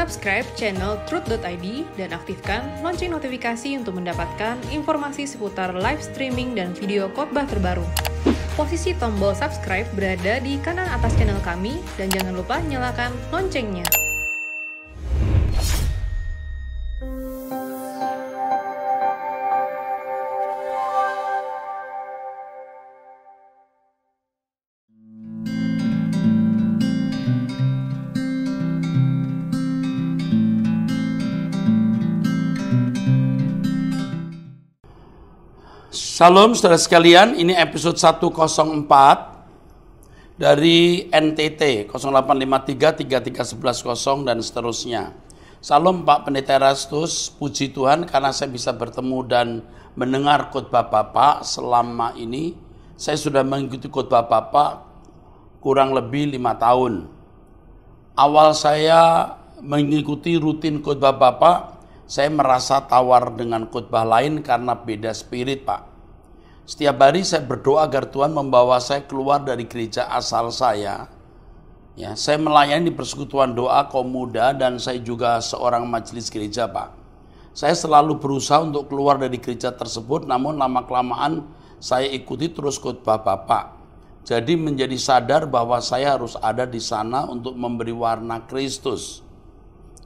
Subscribe channel Truth.id dan aktifkan lonceng notifikasi untuk mendapatkan informasi seputar live streaming dan video khotbah terbaru. Posisi tombol subscribe berada di kanan atas channel kami dan jangan lupa nyalakan loncengnya. Shalom saudara sekalian, ini episode 104 dari NTT 0853331110 dan seterusnya. Salam Pak Pendeta Erastus, puji Tuhan karena saya bisa bertemu dan mendengar khotbah Bapak selama ini. Saya sudah mengikuti khotbah Bapak kurang lebih 5 tahun. Awal saya mengikuti rutin khotbah Bapak, saya merasa tawar dengan khotbah lain karena beda spirit, Pak. Setiap hari saya berdoa agar Tuhan membawa saya keluar dari gereja asal saya. Ya, saya melayani di persekutuan doa kaum muda dan saya juga seorang majelis gereja, Pak. Saya selalu berusaha untuk keluar dari gereja tersebut, namun lama-kelamaan saya ikuti terus khotbah Bapak. Jadi menjadi sadar bahwa saya harus ada di sana untuk memberi warna Kristus.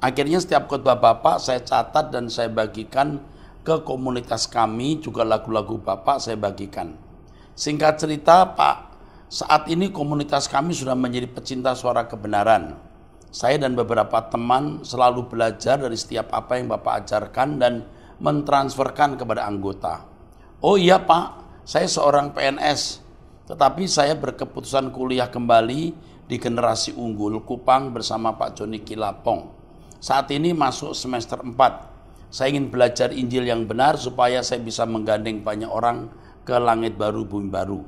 Akhirnya setiap khotbah Bapak saya catat dan saya bagikan ke komunitas kami, juga lagu-lagu Bapak saya bagikan. Singkat cerita Pak, saat ini komunitas kami sudah menjadi pecinta suara kebenaran. Saya dan beberapa teman selalu belajar dari setiap apa yang Bapak ajarkan dan mentransferkan kepada anggota. Oh iya Pak, saya seorang PNS, tetapi saya berkeputusan kuliah kembali di generasi unggul Kupang bersama Pak Joni Kilapong. Saat ini masuk semester 4. Saya ingin belajar Injil yang benar supaya saya bisa menggandeng banyak orang ke langit baru, bumi baru.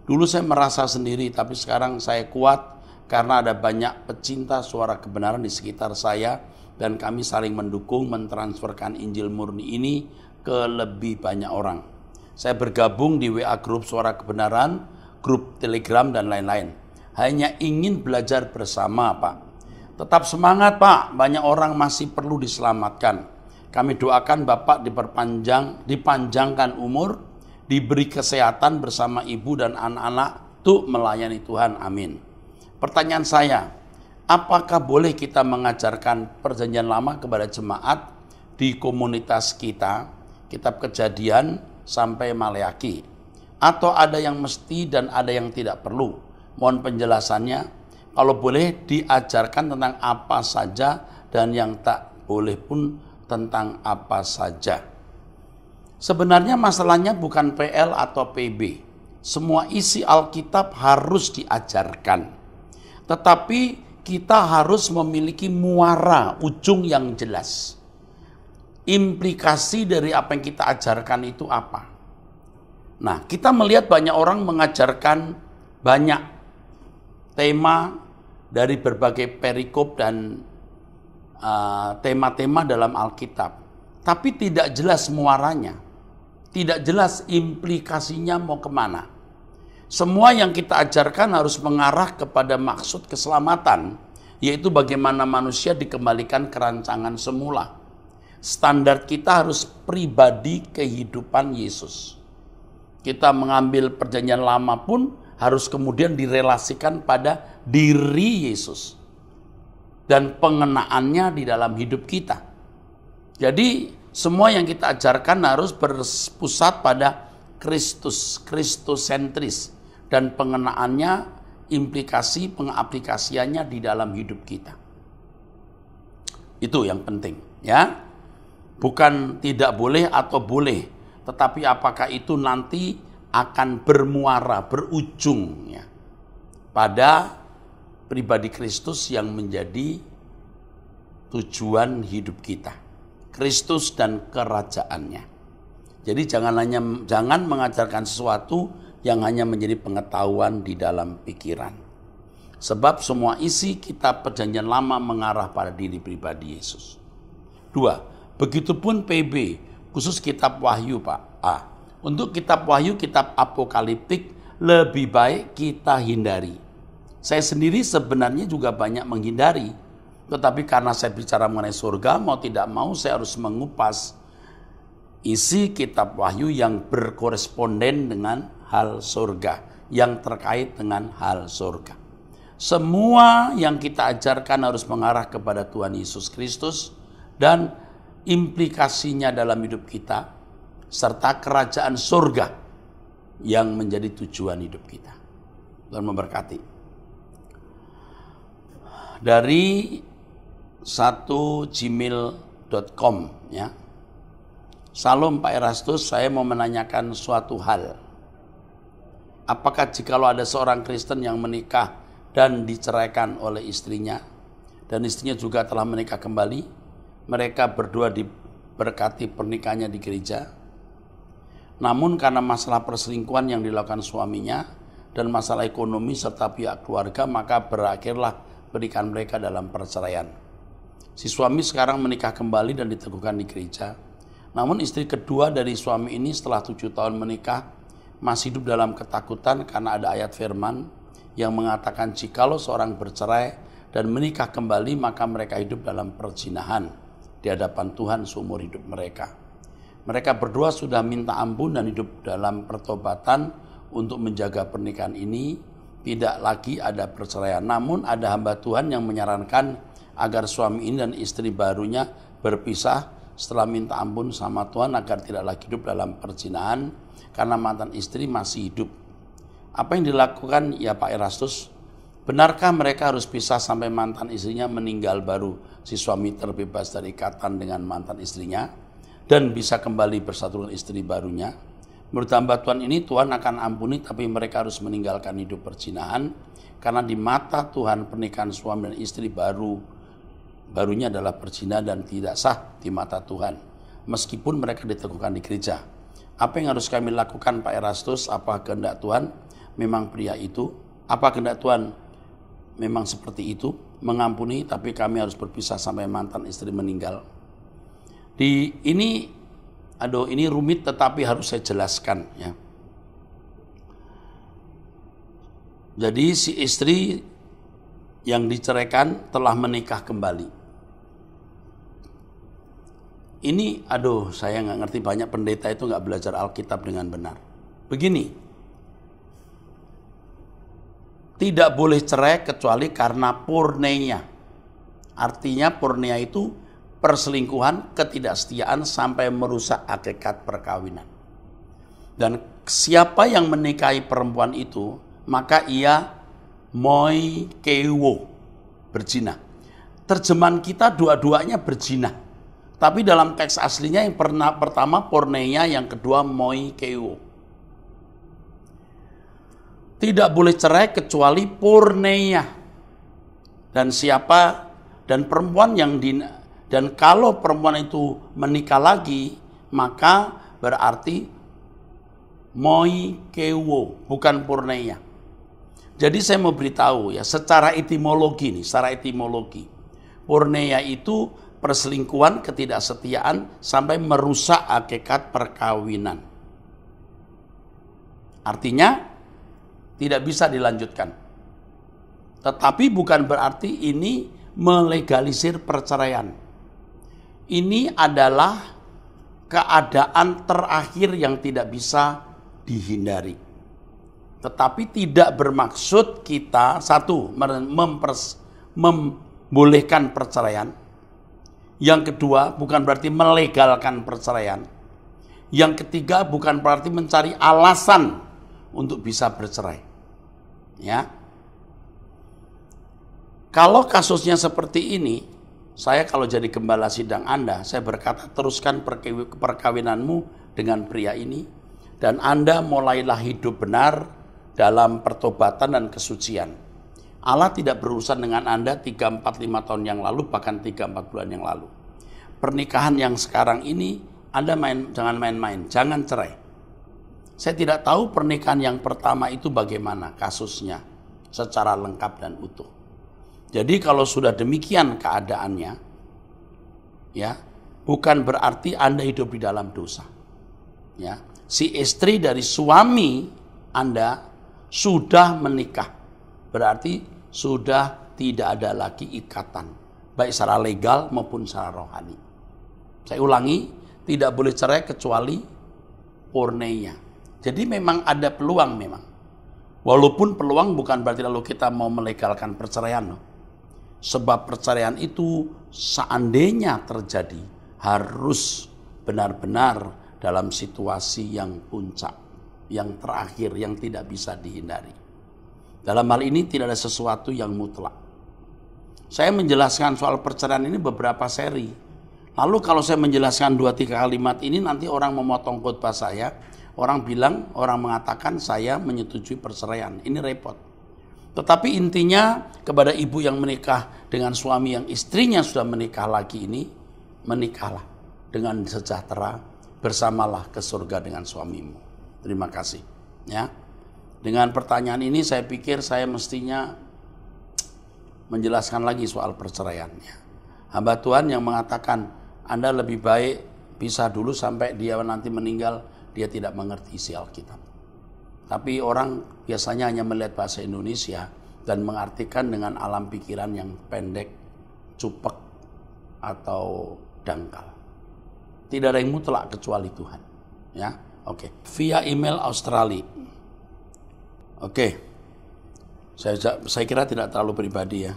Dulu saya merasa sendiri, tapi sekarang saya kuat karena ada banyak pecinta suara kebenaran di sekitar saya dan kami saling mendukung mentransferkan Injil murni ini ke lebih banyak orang. Saya bergabung di WA grup suara kebenaran, grup Telegram dan lain-lain. Hanya ingin belajar bersama, Pak. Tetap semangat, Pak. Banyak orang masih perlu diselamatkan. Kami doakan Bapak dipanjangkan umur, diberi kesehatan bersama ibu dan anak-anak untuk melayani Tuhan. Amin. Pertanyaan saya, apakah boleh kita mengajarkan perjanjian lama kepada jemaat di komunitas kita, kitab Kejadian sampai Maleaki? Atau ada yang mesti dan ada yang tidak perlu? Mohon penjelasannya. Kalau boleh diajarkan tentang apa saja dan yang tak boleh pun tentang apa saja. Sebenarnya masalahnya bukan PL atau PB. Semua isi Alkitab harus diajarkan. Tetapi kita harus memiliki muara, ujung yang jelas. Implikasi dari apa yang kita ajarkan itu apa? Nah, kita melihat banyak orang mengajarkan banyak tema dari berbagai perikop dan tema-tema dalam Alkitab, tapi tidak jelas muaranya, tidak jelas implikasinya mau kemana. Semua yang kita ajarkan harus mengarah kepada maksud keselamatan, yaitu bagaimana manusia dikembalikan ke rancangan semula. Standar kita harus pribadi kehidupan Yesus. Kita mengambil perjanjian lama pun harus kemudian direlasikan pada diri Yesus dan pengenaannya di dalam hidup kita. Jadi semua yang kita ajarkan harus berpusat pada Kristus, Kristosentris, dan pengenaannya, implikasi pengaplikasiannya di dalam hidup kita. Itu yang penting, ya. Bukan tidak boleh atau boleh, tetapi apakah itu nanti akan bermuara, berujung ya, pada pribadi Kristus yang menjadi tujuan hidup kita. Kristus dan kerajaannya. Jadi jangan mengajarkan sesuatu yang hanya menjadi pengetahuan di dalam pikiran. Sebab semua isi kitab perjanjian lama mengarah pada diri pribadi Yesus. 2. Begitupun PB, khusus kitab Wahyu, Pak. Untuk kitab Wahyu, kitab apokaliptik lebih baik kita hindari. Saya sendiri sebenarnya juga banyak menghindari. Tetapi karena saya bicara mengenai surga, mau tidak mau saya harus mengupas isi kitab Wahyu yang berkoresponden dengan hal surga, yang terkait dengan hal surga. Semua yang kita ajarkan harus mengarah kepada Tuhan Yesus Kristus dan implikasinya dalam hidup kita, serta kerajaan surga yang menjadi tujuan hidup kita. Tuhan memberkati. Dari 1gmail.com ya. Salam Pak Erastus, saya mau menanyakan suatu hal. Apakah jikalau ada seorang Kristen yang menikah dan diceraikan oleh istrinya, dan istrinya juga telah menikah kembali, mereka berdua diberkati pernikahannya di gereja, namun karena masalah perselingkuhan yang dilakukan suaminya dan masalah ekonomi serta pihak keluarga, maka berakhirlah pernikahan mereka dalam perceraian. Si suami sekarang menikah kembali dan diteguhkan di gereja. Namun istri kedua dari suami ini setelah 7 tahun menikah masih hidup dalam ketakutan karena ada ayat firman yang mengatakan jikalau seorang bercerai dan menikah kembali maka mereka hidup dalam perzinahan di hadapan Tuhan seumur hidup mereka. Mereka berdua sudah minta ampun dan hidup dalam pertobatan untuk menjaga pernikahan ini tidak lagi ada perceraian. Namun ada hamba Tuhan yang menyarankan agar suami ini dan istri barunya berpisah setelah minta ampun sama Tuhan agar tidak lagi hidup dalam perzinahan karena mantan istri masih hidup. Apa yang dilakukan ya Pak Erastus? Benarkah mereka harus pisah sampai mantan istrinya meninggal baru si suami terbebas dari ikatan dengan mantan istrinya dan bisa kembali bersatu dengan istri barunya? Menurut hamba Tuhan ini Tuhan akan ampuni, tapi mereka harus meninggalkan hidup perzinahan karena di mata Tuhan pernikahan suami dan istri barunya adalah perzinahan dan tidak sah di mata Tuhan meskipun mereka diteguhkan di gereja. Apa yang harus kami lakukan Pak Erastus? Apa kehendak Tuhan memang pria itu? Apa kehendak Tuhan memang seperti itu, mengampuni tapi kami harus berpisah sampai mantan istri meninggal? Ini rumit tetapi harus saya jelaskan ya. Jadi si istri yang diceraikan telah menikah kembali. Ini saya nggak ngerti, banyak pendeta itu nggak belajar Alkitab dengan benar. Begini, tidak boleh cerai kecuali karena porneia. Artinya porneia itu perselingkuhan, ketidaksetiaan sampai merusak hakikat perkawinan. Dan siapa yang menikahi perempuan itu, maka ia moi keiwo, berzina. Terjemahan kita dua-duanya berzina. Tapi dalam teks aslinya yang pertama porneia, yang kedua moi keiwo. Tidak boleh cerai kecuali porneia. Dan kalau perempuan itu menikah lagi, maka berarti moi keiwo, bukan porneia. Jadi saya mau beritahu ya, secara etimologi. Porneia itu perselingkuhan, ketidaksetiaan sampai merusak hakikat perkawinan. Artinya tidak bisa dilanjutkan. Tetapi bukan berarti ini melegalisir perceraian. Ini adalah keadaan terakhir yang tidak bisa dihindari. Tetapi tidak bermaksud kita membolehkan perceraian. Yang kedua, bukan berarti melegalkan perceraian. Yang ketiga, bukan berarti mencari alasan untuk bisa bercerai. Ya. Kalau kasusnya seperti ini, saya kalau jadi gembala sidang Anda, saya berkata teruskan perkawinanmu dengan pria ini, dan Anda mulailah hidup benar dalam pertobatan dan kesucian. Allah tidak berurusan dengan Anda 3, 4, 5 tahun yang lalu, bahkan 3, 4 bulan yang lalu. Pernikahan yang sekarang ini, Anda jangan main-main, jangan cerai. Saya tidak tahu pernikahan yang pertama itu bagaimana kasusnya, secara lengkap dan utuh. Jadi kalau sudah demikian keadaannya, ya, bukan berarti Anda hidup di dalam dosa. Ya, si istri dari suami Anda sudah menikah, berarti sudah tidak ada lagi ikatan. baik secara legal maupun secara rohani. Saya ulangi, tidak boleh cerai kecuali porneia. Jadi memang ada peluang memang. Walaupun peluang bukan berarti lalu kita mau melegalkan perceraian. No. Sebab perceraian itu seandainya terjadi harus benar-benar dalam situasi yang puncak, yang terakhir, yang tidak bisa dihindari. Dalam hal ini tidak ada sesuatu yang mutlak. Saya menjelaskan soal perceraian ini beberapa seri. Lalu kalau saya menjelaskan 2-3 kalimat ini nanti orang memotong khotbah saya. Orang mengatakan saya menyetujui perceraian. Ini repot. Tetapi intinya kepada ibu yang menikah dengan suami yang istrinya sudah menikah lagi ini, menikahlah dengan sejahtera, bersamalah ke surga dengan suamimu. Terima kasih. Ya. Dengan pertanyaan ini saya pikir saya mestinya menjelaskan lagi soal perceraiannya. Hamba Tuhan yang mengatakan Anda lebih baik pisah dulu sampai dia nanti meninggal, dia tidak mengerti isi Alkitab. Tapi orang biasanya hanya melihat bahasa Indonesia dan mengartikan dengan alam pikiran yang pendek, cupek, atau dangkal. Tidak ada yang mutlak kecuali Tuhan. Ya, oke. Via email Australia. Oke. Saya kira tidak terlalu pribadi ya.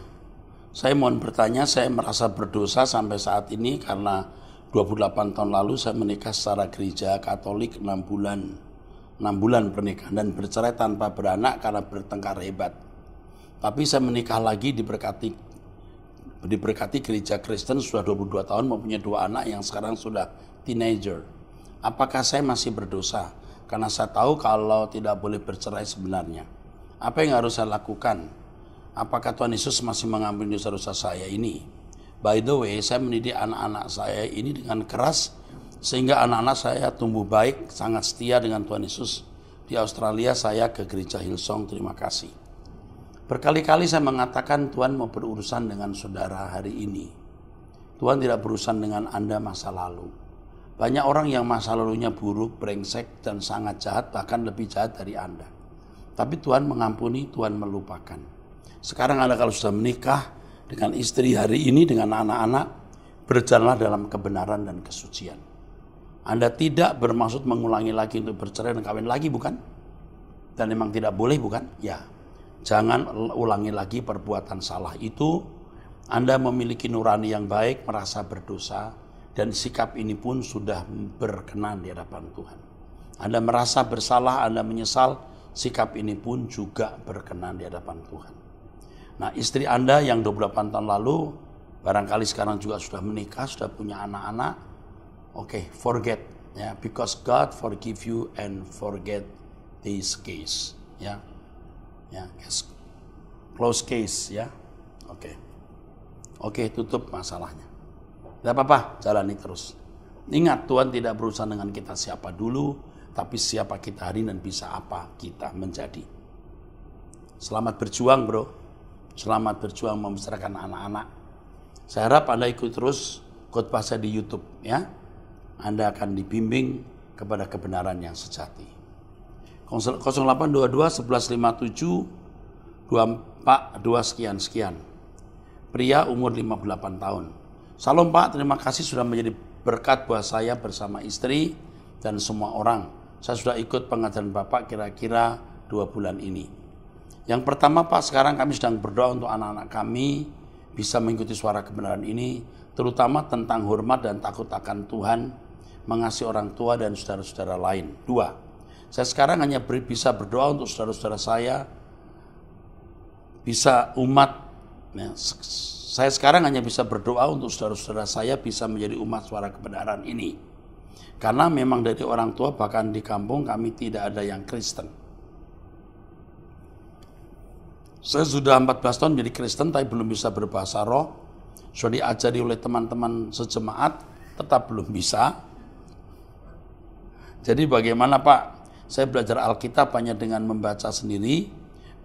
Saya mohon bertanya, saya merasa berdosa sampai saat ini karena 28 tahun lalu saya menikah secara gereja Katolik 6 bulan pernikahan dan bercerai tanpa beranak karena bertengkar hebat. Tapi saya menikah lagi diberkati gereja Kristen sudah 22 tahun mempunyai 2 anak yang sekarang sudah teenager. Apakah saya masih berdosa? Karena saya tahu kalau tidak boleh bercerai sebenarnya. Apa yang harus saya lakukan? Apakah Tuhan Yesus masih mengampuni dosa-dosa saya ini? By the way, saya mendidik anak-anak saya ini dengan keras sehingga anak-anak saya tumbuh baik, sangat setia dengan Tuhan Yesus. Di Australia saya ke gereja Hillsong, terima kasih. Berkali-kali saya mengatakan Tuhan mau berurusan dengan saudara hari ini. Tuhan tidak berurusan dengan Anda masa lalu. Banyak orang yang masa lalunya buruk, brengsek, dan sangat jahat, bahkan lebih jahat dari Anda. Tapi Tuhan mengampuni, Tuhan melupakan. Sekarang Anda kalau sudah menikah dengan istri hari ini, dengan anak-anak, berjalanlah dalam kebenaran dan kesucian. Anda tidak bermaksud mengulangi lagi untuk bercerai dan kawin lagi, bukan? Dan memang tidak boleh, bukan? Ya. Jangan ulangi lagi perbuatan salah itu. Anda memiliki nurani yang baik, merasa berdosa, dan sikap ini pun sudah berkenan di hadapan Tuhan. Anda merasa bersalah, Anda menyesal, sikap ini pun juga berkenan di hadapan Tuhan. Nah, istri Anda yang 28 tahun lalu, barangkali sekarang juga sudah menikah, sudah punya anak-anak. Oke, forget. Ya, because God forgive you and forget this case. Ya, close case. Ya, oke, tutup masalahnya. Tidak apa-apa, jalani terus. Ingat, Tuhan tidak berurusan dengan kita siapa dulu, tapi siapa kita hari dan bisa apa kita menjadi. Selamat berjuang, bro. Selamat berjuang membesarkan anak-anak. Saya harap Anda ikut terus khotbah saya di YouTube, ya. Anda akan dibimbing kepada kebenaran yang sejati. 0822 1157 242 sekian. Pria umur 58 tahun. Salam Pak, terima kasih sudah menjadi berkat buat saya bersama istri dan semua orang. Saya sudah ikut pengajaran Bapak kira-kira 2 bulan ini. Yang pertama Pak, sekarang kami sedang berdoa untuk anak-anak kami bisa mengikuti suara kebenaran ini, terutama tentang hormat dan takut akan Tuhan, mengasihi orang tua dan saudara-saudara lain. 2, saya sekarang hanya bisa berdoa untuk saudara-saudara saya, bisa umat, ya, saya sekarang hanya bisa berdoa untuk saudara-saudara saya bisa menjadi umat suara kebenaran ini. Karena memang dari orang tua bahkan di kampung kami tidak ada yang Kristen. Saya sudah 14 tahun menjadi Kristen tapi belum bisa berbahasa roh. Sudah diajari oleh teman-teman sejemaat, tetap belum bisa. Jadi bagaimana Pak? Saya belajar Alkitab hanya dengan membaca sendiri,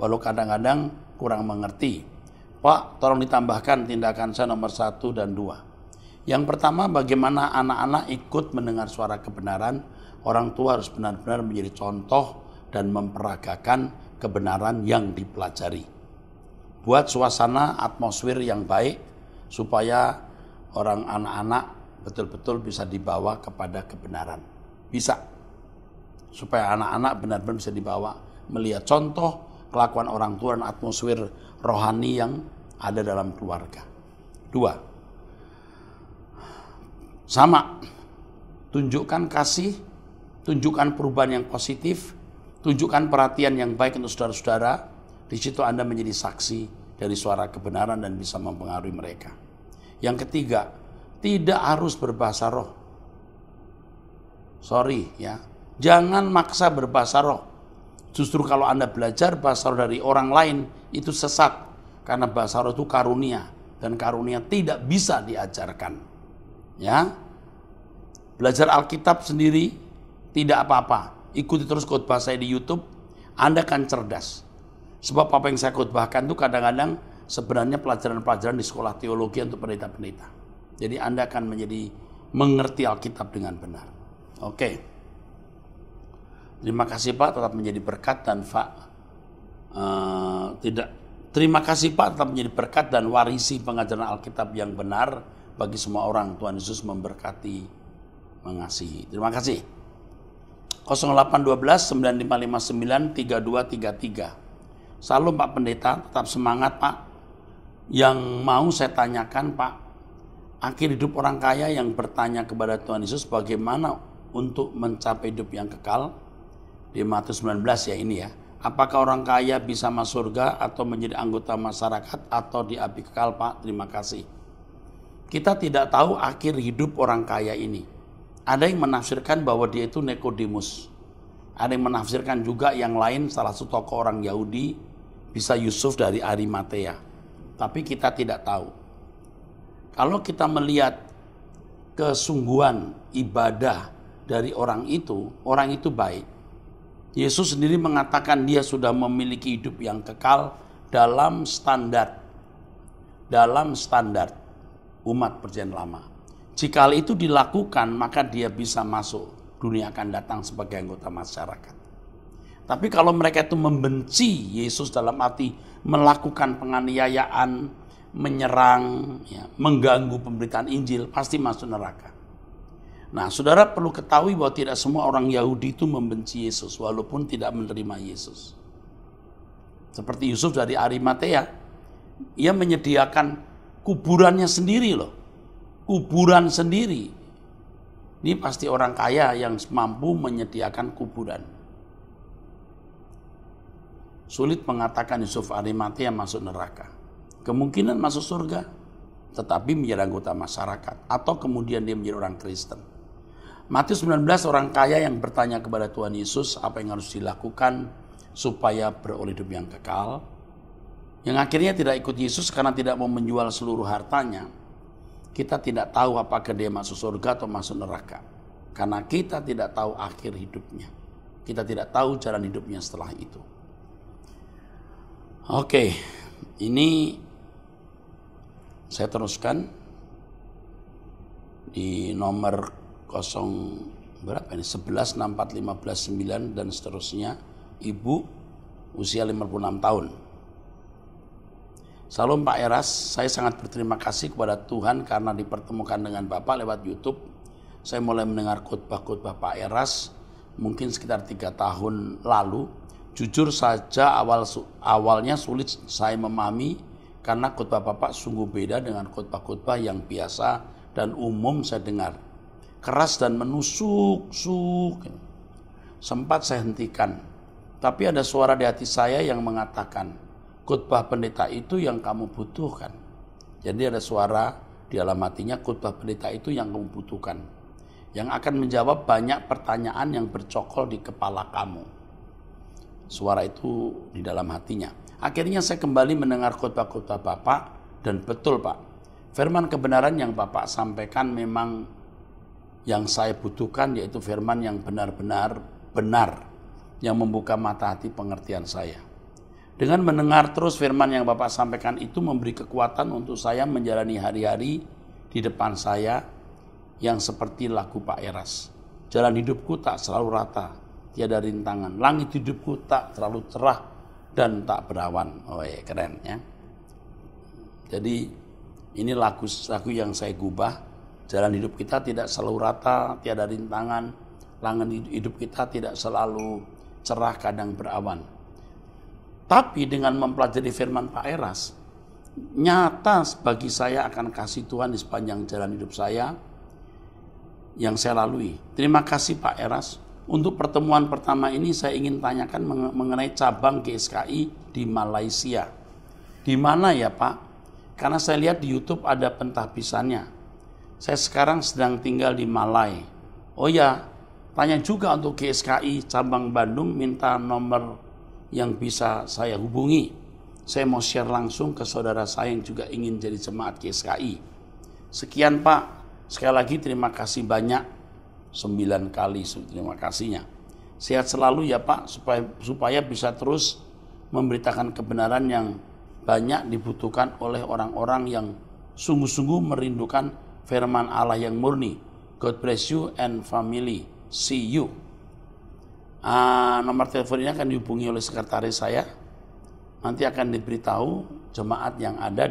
walau kadang-kadang kurang mengerti. Pak, tolong ditambahkan tindakan saya nomor 1 dan 2. Yang pertama, bagaimana anak-anak ikut mendengar suara kebenaran. Orang tua harus benar-benar menjadi contoh dan memperagakan kebenaran yang dipelajari. Buat suasana atmosfer yang baik supaya orang anak-anak betul-betul bisa dibawa kepada kebenaran. Bisa. Supaya anak-anak benar-benar bisa dibawa melihat contoh kelakuan orang tua dan atmosfer rohani yang ada dalam keluarga. 2. Sama. Tunjukkan kasih, tunjukkan perubahan yang positif, tunjukkan perhatian yang baik untuk saudara-saudara. Di situ Anda menjadi saksi dari suara kebenaran dan bisa mempengaruhi mereka. Yang ketiga, tidak harus berbahasa roh. Sorry ya, jangan maksa berbahasa roh. Justru kalau Anda belajar bahasa roh dari orang lain, itu sesat. Karena bahasa roh itu karunia, dan karunia tidak bisa diajarkan. Ya, belajar Alkitab sendiri tidak apa-apa. Ikuti terus khotbah saya di YouTube, Anda akan cerdas. Sebab apa yang saya khotbahkan itu kadang-kadang sebenarnya pelajaran-pelajaran di sekolah teologi untuk pendeta-pendeta. Jadi Anda akan mengerti Alkitab dengan benar. Oke. Terima kasih Pak, tetap menjadi berkat dan terima kasih Pak, tetap menjadi berkat dan warisi pengajaran Alkitab yang benar bagi semua orang. Tuhan Yesus memberkati, mengasihi. Terima kasih. 0812 9559 3233. Salam Pak Pendeta, tetap semangat Pak. Yang mau saya tanyakan Pak, akhir hidup orang kaya yang bertanya kepada Tuhan Yesus bagaimana untuk mencapai hidup yang kekal. Di Matius 19 ya ini ya. Apakah orang kaya bisa masuk surga atau menjadi anggota masyarakat atau di api kekal Pak? Terima kasih. Kita tidak tahu akhir hidup orang kaya ini. Ada yang menafsirkan bahwa dia itu Nikodemus. Ada yang menafsirkan juga yang lain, salah satu tokoh orang Yahudi, bisa Yusuf dari Arimatea. Tapi kita tidak tahu. Kalau kita melihat kesungguhan ibadah dari orang itu baik. Yesus sendiri mengatakan dia sudah memiliki hidup yang kekal dalam standar umat perjanjian lama. Jika hal itu dilakukan, maka dia bisa masuk, dunia akan datang sebagai anggota masyarakat. Tapi kalau mereka itu membenci Yesus dalam arti melakukan penganiayaan, menyerang, ya, mengganggu pemberitaan Injil, pasti masuk neraka. Nah, saudara perlu ketahui bahwa tidak semua orang Yahudi itu membenci Yesus, walaupun tidak menerima Yesus. Seperti Yusuf dari Arimatea, ia menyediakan kuburannya sendiri loh. Kuburan sendiri. Ini pasti orang kaya yang mampu menyediakan kuburan. Sulit mengatakan Yusuf Arimatea masuk neraka. Kemungkinan masuk surga, tetapi menjadi anggota masyarakat. Atau kemudian dia menjadi orang Kristen. Matius 19 orang kaya yang bertanya kepada Tuhan Yesus apa yang harus dilakukan supaya beroleh hidup yang kekal. Yang akhirnya tidak ikut Yesus karena tidak mau menjual seluruh hartanya. Kita tidak tahu apakah dia masuk surga atau masuk neraka. Karena kita tidak tahu akhir hidupnya. Kita tidak tahu jalan hidupnya setelah itu. Oke, ini saya teruskan di nomor 11 64 15 9 dan seterusnya. Ibu usia 56 tahun. Salam Pak Eras, saya sangat berterima kasih kepada Tuhan karena dipertemukan dengan Bapak lewat YouTube. Saya mulai mendengar khotbah-khotbah Pak Eras mungkin sekitar 3 tahun lalu. Jujur saja awalnya sulit saya memahami karena khotbah Bapak sungguh beda dengan khotbah-khotbah yang biasa dan umum saya dengar. Keras dan menusuk. Sempat saya hentikan. Tapi ada suara di hati saya yang mengatakan, khotbah pendeta itu yang kamu butuhkan. Jadi ada suara di dalam hatinya, khotbah pendeta itu yang kamu butuhkan. Yang akan menjawab banyak pertanyaan yang bercokol di kepala kamu. Suara itu di dalam hatinya. Akhirnya saya kembali mendengar khotbah-khotbah Bapak, dan betul Pak, firman kebenaran yang Bapak sampaikan memang yang saya butuhkan, yaitu firman yang benar-benar benar, yang membuka mata hati pengertian saya. Dengan mendengar terus firman yang Bapak sampaikan itu memberi kekuatan untuk saya menjalani hari-hari di depan saya yang seperti lagu Pak Eras. Jalan hidupku tak selalu rata, tiada rintangan. Langit hidupku tak terlalu cerah dan tak berawan. Oh ya, keren ya. Jadi Ini lagu yang saya gubah. Jalan hidup kita tidak selalu rata, tiada rintangan. Langan hidup kita tidak selalu cerah, kadang berawan. Tapi dengan mempelajari firman Pak Eras, nyata bagi saya akan kasih Tuhan di sepanjang jalan hidup saya yang saya lalui. Terima kasih Pak Eras. Untuk pertemuan pertama ini saya ingin tanyakan mengenai cabang GSKI di Malaysia. Di mana ya Pak? Karena saya lihat di YouTube ada pentahbisannya. Saya sekarang sedang tinggal di Malai. Oh ya, tanya juga untuk GSKI cabang Bandung, minta nomor yang bisa saya hubungi. Saya mau share langsung ke saudara saya yang juga ingin jadi jemaat GSKI. Sekian Pak. Sekali lagi terima kasih banyak. 9 kali terima kasihnya. Sehat selalu ya Pak, supaya bisa terus memberitakan kebenaran yang banyak dibutuhkan oleh orang-orang yang sungguh-sungguh merindukan firman Allah yang murni. God bless you and family. See you. Nomor teleponnya akan dihubungi oleh sekretaris saya. Nanti akan diberitahu jemaat yang ada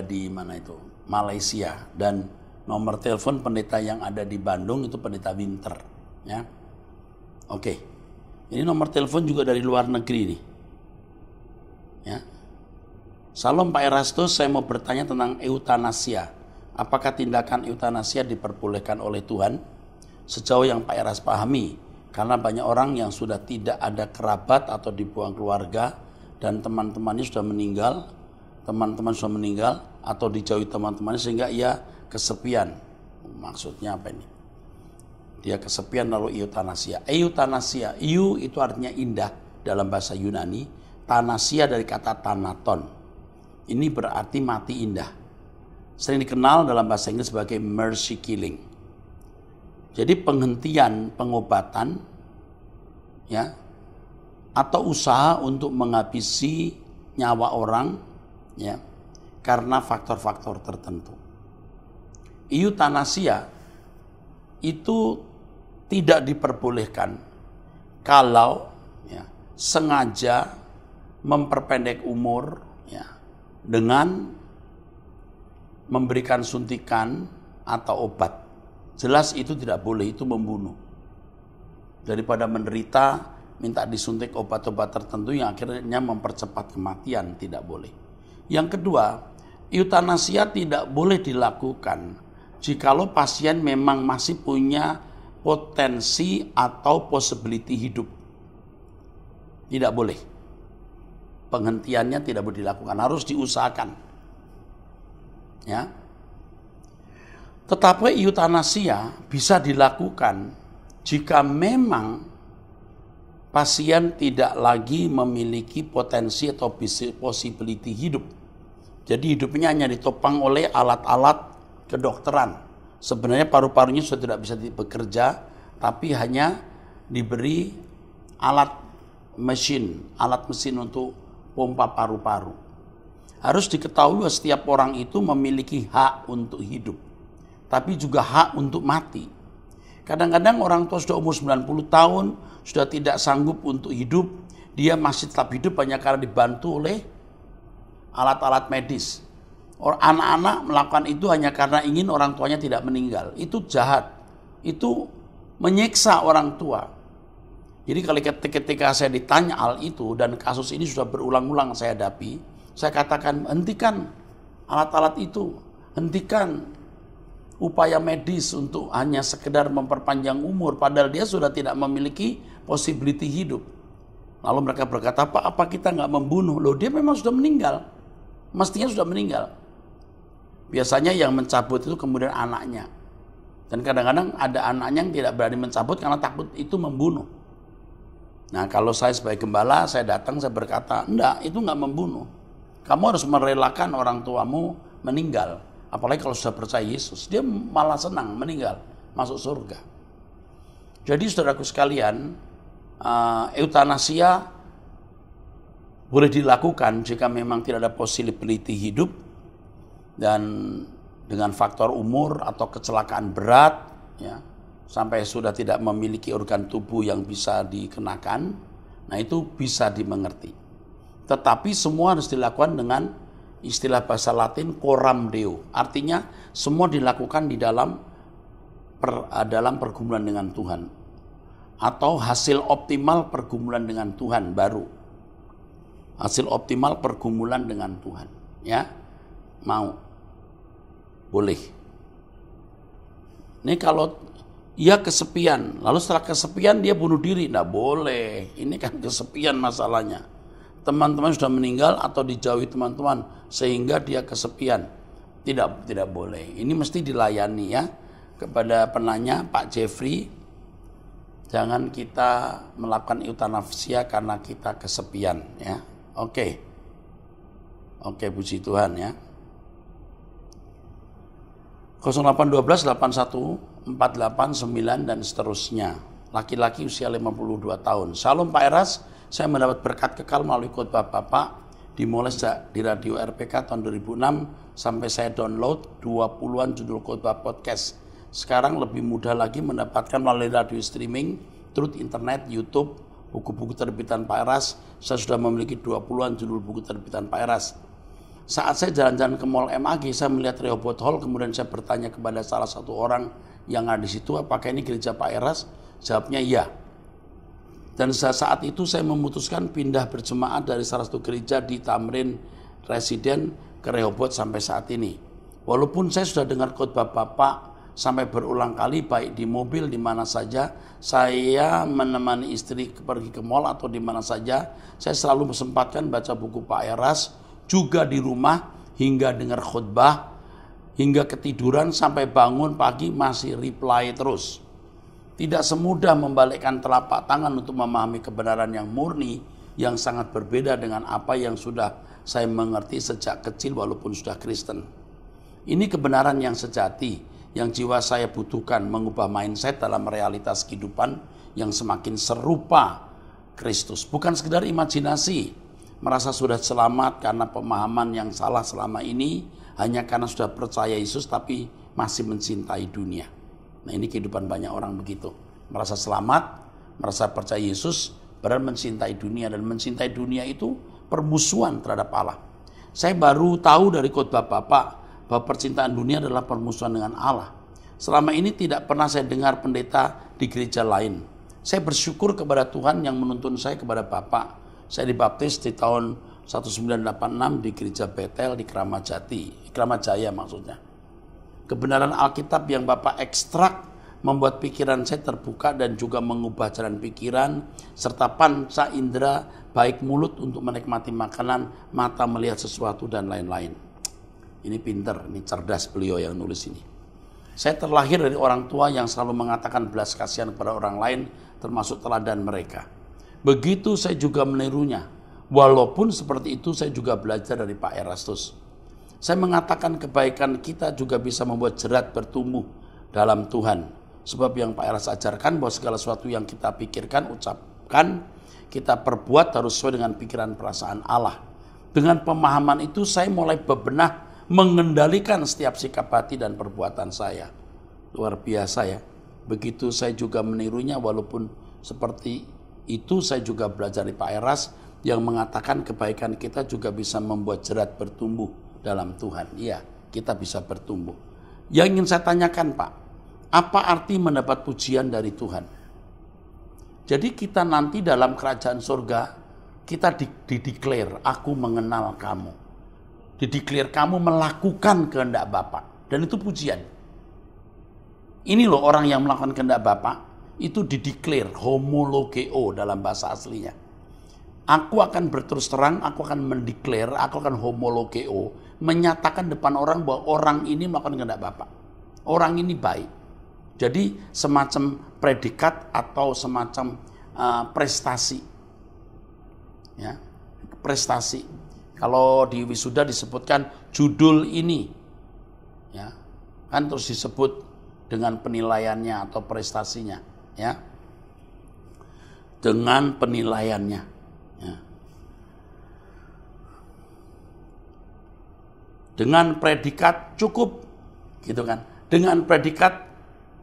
di mana itu? Malaysia. Dan nomor telepon pendeta yang ada di Bandung itu pendeta Winter, ya. Oke. Ini nomor telepon juga dari luar negeri nih. Ya. Salam Pak Erastus, saya mau bertanya tentang eutanasia. Apakah tindakan eutanasia diperbolehkan oleh Tuhan? Sejauh yang Pak Eras pahami, karena banyak orang yang sudah tidak ada kerabat atau dibuang keluarga dan teman-temannya sudah meninggal, atau dijauhi teman-temannya sehingga ia kesepian. Maksudnya apa ini? Dia kesepian lalu eutanasia. Eutanasia, eu itu artinya indah dalam bahasa Yunani. Thanasia dari kata thanaton. Ini berarti mati indah. Sering dikenal dalam bahasa Inggris sebagai mercy killing. Jadi penghentian pengobatan, ya, atau usaha untuk menghabisi nyawa orang, ya, karena faktor-faktor tertentu. Eutanasia itu tidak diperbolehkan kalau ya, sengaja memperpendek umur ya, dengan memberikan suntikan atau obat. Jelas itu tidak boleh, itu membunuh. Daripada menderita, minta disuntik obat-obat tertentu yang akhirnya mempercepat kematian, tidak boleh. Yang kedua, eutanasia tidak boleh dilakukan jikalau pasien memang masih punya potensi atau possibility hidup. Tidak boleh. Penghentiannya tidak boleh dilakukan, harus diusahakan. Ya. Tetapi eutanasia bisa dilakukan jika memang pasien tidak lagi memiliki potensi atau possibility hidup. Jadi hidupnya hanya ditopang oleh alat-alat kedokteran. Sebenarnya paru-parunya sudah tidak bisa bekerja, tapi hanya diberi alat mesin untuk pompa paru-paru. Harus diketahui setiap orang itu memiliki hak untuk hidup, tapi juga hak untuk mati. Kadang-kadang orang tua sudah umur 90 tahun, sudah tidak sanggup untuk hidup, dia masih tetap hidup hanya karena dibantu oleh alat-alat medis. Anak-anak melakukan itu hanya karena ingin orang tuanya tidak meninggal. Itu jahat. Itu menyiksa orang tua. Jadi ketika saya ditanya hal itu dan kasus ini sudah berulang-ulang saya hadapi, saya katakan hentikan alat-alat itu. Hentikan upaya medis untuk hanya sekedar memperpanjang umur. Padahal dia sudah tidak memiliki possibility hidup. Lalu mereka berkata, Pak, apa kita nggak membunuh? Loh, dia memang sudah meninggal. Mestinya sudah meninggal. Biasanya yang mencabut itu kemudian anaknya. Dan kadang-kadang ada anaknya yang tidak berani mencabut karena takut itu membunuh. Nah, kalau saya sebagai gembala, saya datang, saya berkata, enggak, itu enggak membunuh. Kamu harus merelakan orang tuamu meninggal. Apalagi kalau sudah percaya Yesus. Dia malah senang meninggal, masuk surga. Jadi saudaraku sekalian, eutanasia boleh dilakukan jika memang tidak ada possibility hidup dan dengan faktor umur atau kecelakaan berat, ya, sampai sudah tidak memiliki organ tubuh yang bisa dikenakan. Nah, itu bisa dimengerti. Tetapi semua harus dilakukan dengan istilah bahasa Latin coram Deo. Artinya semua dilakukan di dalam pergumulan dengan Tuhan. Atau hasil optimal pergumulan dengan Tuhan baru. Hasil optimal pergumulan dengan Tuhan. Ya, mau. Boleh. Ini kalau ia kesepian, lalu setelah kesepian dia bunuh diri, nggak boleh. Ini kan kesepian masalahnya. Teman-teman sudah meninggal atau dijauhi teman-teman sehingga dia kesepian. Tidak boleh. Ini mesti dilayani ya. Kepada penanya Pak Jeffrey, jangan kita melakukan euthanasia karena kita kesepian ya. Oke, puji Tuhan ya. 0812 81 489 dan seterusnya. Laki-laki usia 52 tahun. Shalom Pak Eras, saya mendapat berkat kekal melalui khotbah Bapak dimulai sejak di radio RPK tahun 2006 sampai saya download 20-an judul khotbah podcast. Sekarang lebih mudah lagi mendapatkan melalui radio streaming, Truth Internet, YouTube, buku-buku terbitan Pak Eras. Saya sudah memiliki 20-an judul buku terbitan Pak Eras. Saat saya jalan-jalan ke Mall MAG, saya melihat Rehoboth Hall, kemudian saya bertanya kepada salah satu orang yang ada di situ, apakah ini gereja Pak Eras? Jawabnya iya. Dan saat itu saya memutuskan pindah berjemaat dari salah satu gereja di Tamrin Residen ke Rehoboth sampai saat ini. Walaupun saya sudah dengar khotbah Bapak sampai berulang kali, baik di mobil, di mana saja, saya menemani istri pergi ke mall atau di mana saja, saya selalu mesempatkan baca buku Pak Eras, juga di rumah hingga dengar khotbah, hingga ketiduran sampai bangun pagi masih reply terus. Tidak semudah membalikkan telapak tangan untuk memahami kebenaran yang murni yang sangat berbeda dengan apa yang sudah saya mengerti sejak kecil walaupun sudah Kristen. Ini kebenaran yang sejati yang jiwa saya butuhkan mengubah mindset dalam realitas kehidupan yang semakin serupa Kristus. Bukan sekedar imajinasi, merasa sudah selamat karena pemahaman yang salah selama ini hanya karena sudah percaya Yesus tapi masih mencintai dunia. Nah, ini kehidupan banyak orang begitu. Merasa selamat, merasa percaya Yesus, padahal mencintai dunia. Dan mencintai dunia itu permusuhan terhadap Allah. Saya baru tahu dari khotbah Bapak bahwa percintaan dunia adalah permusuhan dengan Allah. Selama ini tidak pernah saya dengar pendeta di gereja lain. Saya bersyukur kepada Tuhan yang menuntun saya kepada Bapak. Saya dibaptis di tahun 1986 di gereja Betel di Kramat Jaya maksudnya. Kebenaran Alkitab yang Bapak ekstrak membuat pikiran saya terbuka dan juga mengubah jalan pikiran serta panca indera baik mulut untuk menikmati makanan, mata melihat sesuatu dan lain-lain. Ini pinter, ini cerdas beliau yang nulis ini. Saya terlahir dari orang tua yang selalu mengatakan belas kasihan kepada orang lain termasuk teladan mereka. Begitu saya juga menirunya. Walaupun seperti itu saya juga belajar dari Pak Erastus. Saya mengatakan kebaikan kita juga bisa membuat jerat bertumbuh dalam Tuhan. Sebab yang Pak Eras ajarkan bahwa segala sesuatu yang kita pikirkan, ucapkan, kita perbuat harus sesuai dengan pikiran perasaan Allah. Dengan pemahaman itu saya mulai bebenah mengendalikan setiap sikap hati dan perbuatan saya. Luar biasa ya. Begitu saya juga menirunya walaupun seperti itu saya juga belajar dari Pak Eras yang mengatakan kebaikan kita juga bisa membuat jerat bertumbuh dalam Tuhan. Iya, kita bisa bertumbuh. Yang ingin saya tanyakan Pak, apa arti mendapat pujian dari Tuhan? Jadi kita nanti dalam kerajaan surga, kita dideklar, aku mengenal kamu. Dideklar kamu melakukan kehendak Bapa. Dan itu pujian. Ini loh orang yang melakukan kehendak Bapa, itu dideklar, homologeo dalam bahasa aslinya. Aku akan berterus terang, aku akan mendeklar, aku akan homologeo, menyatakan depan orang bahwa orang ini melakukan kehendak Bapa. Orang ini baik. Jadi semacam predikat atau semacam prestasi. Ya, prestasi. Kalau di wisuda disebutkan judul ini. Ya. Kan terus disebut dengan penilaiannya atau prestasinya, ya. Dengan penilaiannya. Ya. Dengan predikat cukup, gitu kan. Dengan predikat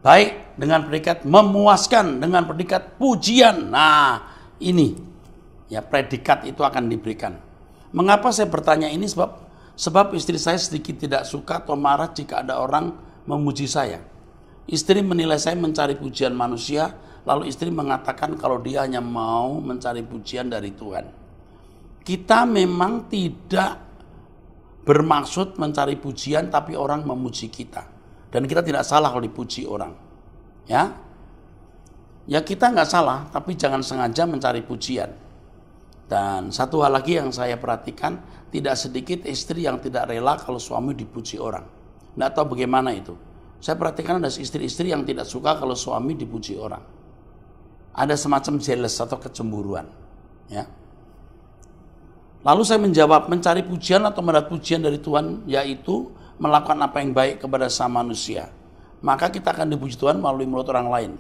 baik, dengan predikat memuaskan, dengan predikat pujian. Nah, ini ya predikat itu akan diberikan. Mengapa saya bertanya ini? Sebab Sebab istri saya sedikit tidak suka atau marah jika ada orang memuji saya. Istri menilai saya mencari pujian manusia, lalu istri mengatakan kalau dia hanya mau mencari pujian dari Tuhan. Kita memang tidak bermaksud mencari pujian, tapi orang memuji kita. Dan kita tidak salah kalau dipuji orang. Ya kita nggak salah, tapi jangan sengaja mencari pujian. Dan satu hal lagi yang saya perhatikan, tidak sedikit istri yang tidak rela kalau suami dipuji orang. Nggak tahu bagaimana itu. Saya perhatikan ada istri-istri yang tidak suka kalau suami dipuji orang. Ada semacam jealous atau kecemburuan. Ya. Lalu saya menjawab, mencari pujian atau mendapat pujian dari Tuhan, yaitu melakukan apa yang baik kepada sama manusia. Maka kita akan dipuji Tuhan melalui mulut orang lain.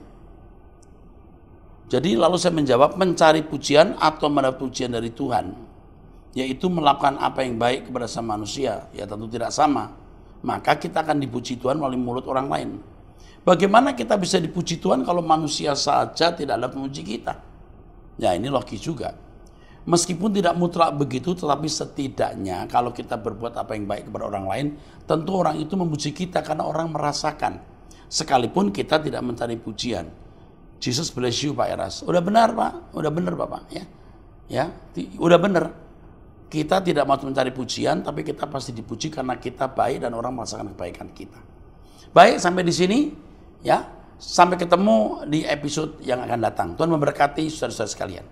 Jadi lalu saya menjawab, mencari pujian atau mendapat pujian dari Tuhan, yaitu melakukan apa yang baik kepada sama manusia. Ya tentu tidak sama. Maka kita akan dipuji Tuhan melalui mulut orang lain. Bagaimana kita bisa dipuji Tuhan kalau manusia saja tidak ada pemuji kita? Ya ini logis juga. Meskipun tidak mutlak begitu, tetapi setidaknya kalau kita berbuat apa yang baik kepada orang lain, tentu orang itu memuji kita karena orang merasakan. Sekalipun kita tidak mencari pujian. Jesus bless you Pak Eras. Udah benar Pak, udah benar Bapak. Ya, udah benar. Kita tidak mau mencari pujian, tapi kita pasti dipuji karena kita baik dan orang merasakan kebaikan kita. Baik, sampai di sini. Ya, sampai ketemu di episode yang akan datang. Tuhan memberkati saudara-saudara sekalian.